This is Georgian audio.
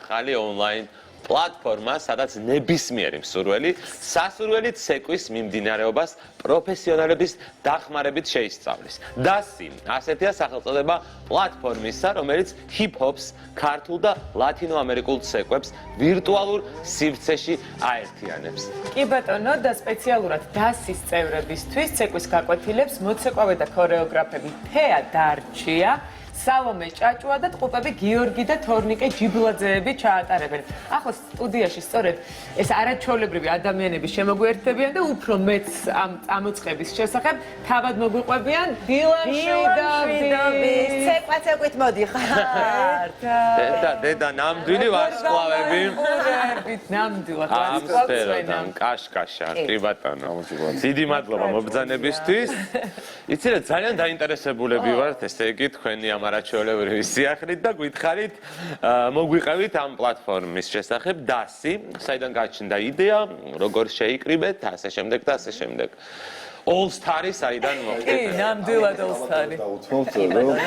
ახალი ონლაინ პლატფორმა, სადაც ნებისმიერი მსურველი სასურველით ცეკვის მიმდინარეობას პროფესიონალების დახმარებით შეისწავლის. DASI ასეთია სახელწოდება პლატფორმისა, რომელიც ჰიპ-ჰოპს, ქართულ და ლათინო ამერიკულ ცეკვებს ვირტუალურ სივრცეში აერთიანებს. კი ბატონო, და სპეციალურად DASI-ის წევრებისთვის ცეკვის გაკვეთილებს მოცეკვავე და ქორეოგრაფები თეა დარჩია, სალომე ჭაჭუა და ტყუპები გიორგი და თორნიკე ჯიბლაძეები ჩაატარებენ. ახლა სტუდიაში სწორედ ეს არაჩვეულებრივი ადამიანები შემოგვიერთდებიან და უფრო მეც ამ წამოწყების შესახებ თავად მოგვიყვებიან დილან შვიდობის. ცეკვით მოდიხარ. დედა ნამდვილი ვარსკვლავები. ნამდვილად ამ სფეროდან კაშკაშა, კი ბატონო. დიდი მადლობა მობრძანებისთვის. იცი რა, ძალიან დაინტერესებულები ვართ, ესე იგი თქვენი ამ არაჩვეულებრივი სიახლით და გითხარით მოგვიყევით ამ პლატფორმის შესახებ DASI, საიდან გაჩნდა იდეა, როგორ შეიკრიბეთ, ასე შემდეგ და ასე შემდეგ. All Star-ი საიდან მოხდა? კი, ნამდვილად All Star-ი.